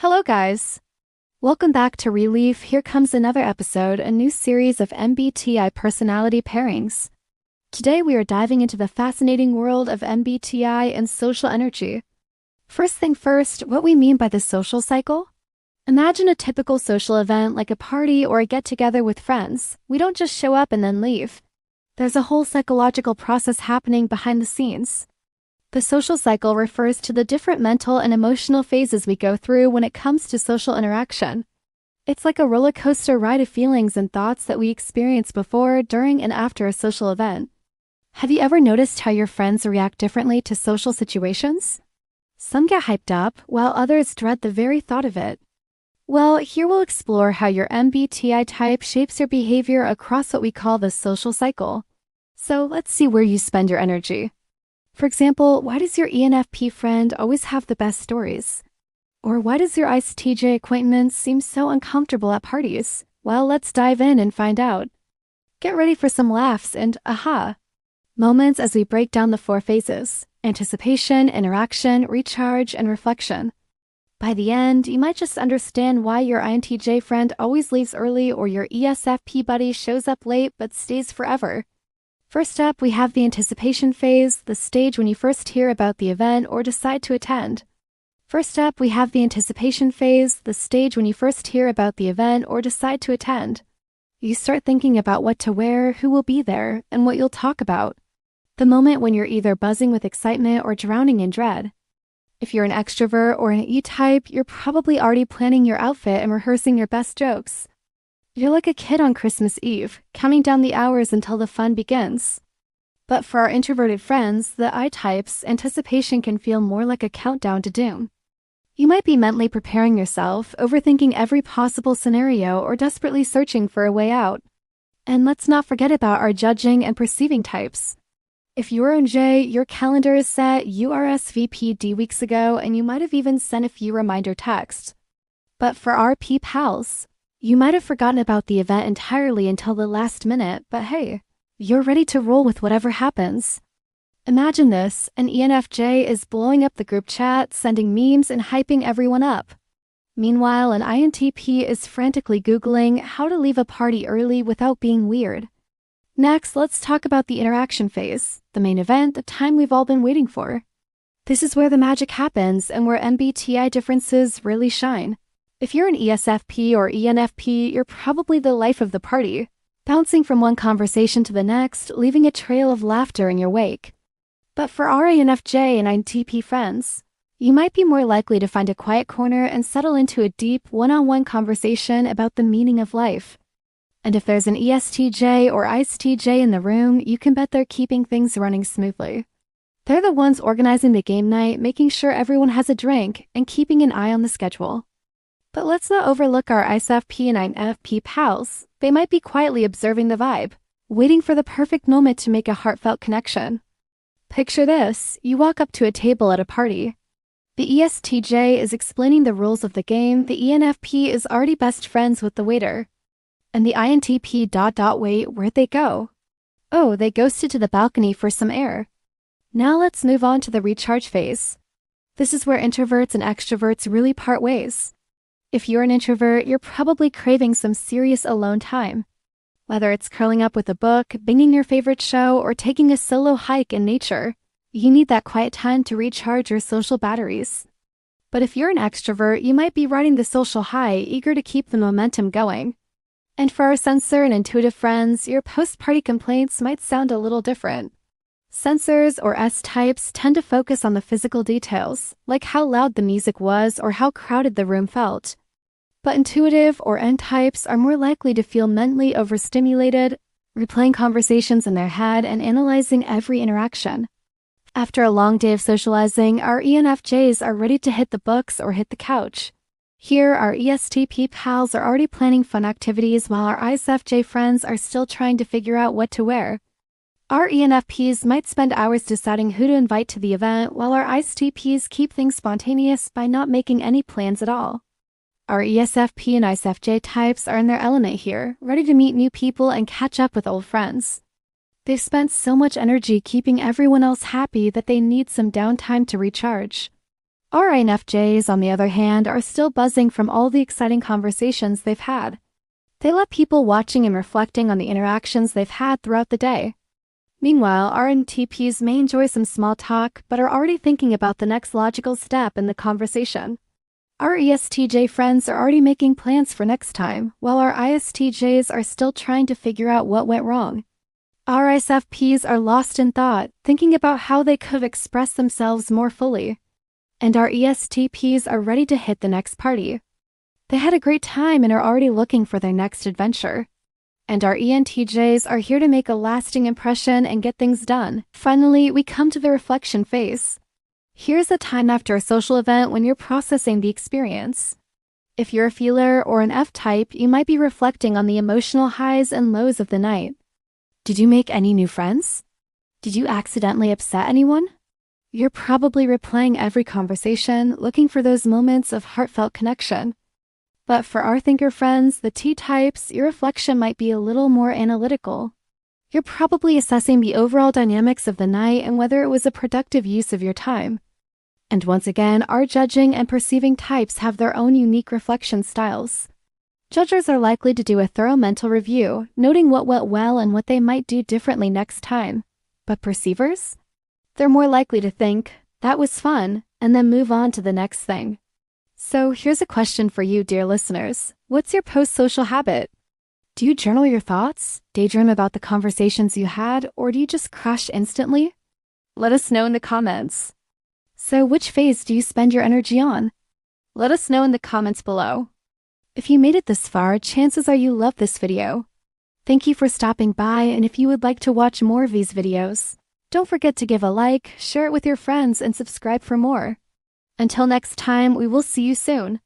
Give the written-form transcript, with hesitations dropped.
Hello, guys. Welcome back to Relief. Here comes another episode, a new series of MBTI personality pairings. Today, we are diving into the fascinating world of MBTI and social energy. First thing first, what we mean by the social cycle? Imagine a typical social event like a party or a get-together with friends. We don't just show up and then leave. There's a whole psychological process happening behind the scenes. The social cycle refers to the different mental and emotional phases we go through when it comes to social interaction. It's like a roller coaster ride of feelings and thoughts that we experience before, during, and after a social event. Have you ever noticed how your friends react differently to social situations? Some get hyped up, while others dread the very thought of it. Well, here we'll explore how your MBTI type shapes your behavior across what we call the social cycle. So let's see where you spend your energy. For example, why does your ENFP friend always have the best stories? Or why does your ISTJ acquaintance seem so uncomfortable at parties? Well, let's dive in and find out. Get ready for some laughs and aha moments as we break down the 4 phases: anticipation, interaction, recharge, and reflection. By the end, you might just understand why your INTJ friend always leaves early or your ESFP buddy shows up late but stays forever. First up, we have the anticipation phase, the stage when you first hear about the event or decide to attend. First up, we have the anticipation phase, the stage when you first hear about the event or decide to attend. You start thinking about what to wear, who will be there, and what you'll talk about. The moment when you're either buzzing with excitement or drowning in dread. If you're an extrovert or an E-type, you're probably already planning your outfit and rehearsing your best jokes. You're like a kid on Christmas Eve, counting down the hours until the fun begins. But for our introverted friends, the I-types, anticipation can feel more like a countdown to doom. You might be mentally preparing yourself, overthinking every possible scenario, or desperately searching for a way out. And let's not forget about our judging and perceiving types. If you're an J, your calendar is set, you RSVP'd weeks ago, and you might have even sent a few reminder texts. But for our P pals, you might have forgotten about the event entirely until the last minute, but hey, you're ready to roll with whatever happens. Imagine this: an ENFJ is blowing up the group chat, sending memes and hyping everyone up. Meanwhile, an INTP is frantically Googling how to leave a party early without being weird. Next, let's talk about the interaction phase, the main event, the time we've all been waiting for. This is where the magic happens and where MBTI differences really shine. If you're an ESFP or ENFP, you're probably the life of the party, bouncing from one conversation to the next, leaving a trail of laughter in your wake. But for our INFJ and INTP friends, you might be more likely to find a quiet corner and settle into a deep, one-on-one conversation about the meaning of life. And if there's an ESTJ or ISTJ in the room, you can bet they're keeping things running smoothly. They're the ones organizing the game night, making sure everyone has a drink, and keeping an eye on the schedule. But let's not overlook our ISFP and INFP pals. They might be quietly observing the vibe, waiting for the perfect moment to make a heartfelt connection. Picture this: you walk up to a table at a party. The ESTJ is explaining the rules of the game, the ENFP is already best friends with the waiter. And the INTP wait, where'd they go? Oh, they ghosted to the balcony for some air. Now let's move on to the recharge phase. This is where introverts and extroverts really part ways. If you're an introvert, you're probably craving some serious alone time. Whether it's curling up with a book, binging your favorite show, or taking a solo hike in nature, you need that quiet time to recharge your social batteries. But if you're an extrovert, you might be riding the social high, eager to keep the momentum going. And for our sensor and intuitive friends, your post-party complaints might sound a little different. Sensors or S-types tend to focus on the physical details, like how loud the music was or how crowded the room felt. But intuitive or N-types are more likely to feel mentally overstimulated, replaying conversations in their head and analyzing every interaction. After a long day of socializing, our ENFJs are ready to hit the books or hit the couch. Here, our ESTP pals are already planning fun activities while our ISFJ friends are still trying to figure out what to wear. Our ENFPs might spend hours deciding who to invite to the event, while our ISTPs keep things spontaneous by not making any plans at all. Our ESFP and ISFJ types are in their element here, ready to meet new people and catch up with old friends. They've spent so much energy keeping everyone else happy that they need some downtime to recharge. Our INFJs, on the other hand, are still buzzing from all the exciting conversations they've had. They let people watching and reflecting on the interactions they've had throughout the day. Meanwhile, our INTPs may enjoy some small talk, but are already thinking about the next logical step in the conversation. Our ESTJ friends are already making plans for next time, while our ISTJs are still trying to figure out what went wrong. Our ISFPs are lost in thought, thinking about how they could have expressed themselves more fully. And our ESTPs are ready to hit the next party. They had a great time and are already looking for their next adventure. And our ENTJs are here to make a lasting impression and get things done. Finally, we come to the reflection phase. Here's a time after a social event when you're processing the experience. If you're a feeler or an F-type, you might be reflecting on the emotional highs and lows of the night. Did you make any new friends? Did you accidentally upset anyone? You're probably replaying every conversation, looking for those moments of heartfelt connection. But for our thinker friends, the T-types, your reflection might be a little more analytical. You're probably assessing the overall dynamics of the night and whether it was a productive use of your time. And once again, our judging and perceiving types have their own unique reflection styles. Judgers are likely to do a thorough mental review, noting what went well and what they might do differently next time. But perceivers? They're more likely to think, that was fun, and then move on to the next thing. So here's a question for you, dear listeners. What's your post-social habit? Do you journal your thoughts, daydream about the conversations you had, or do you just crash instantly? Let us know in the comments. So which phase do you spend your energy on? Let us know in the comments below. If you made it this far, chances are you love this video. Thank you for stopping by, and if you would like to watch more of these videos, don't forget to give a like, share it with your friends, and subscribe for more. Until next time, we will see you soon.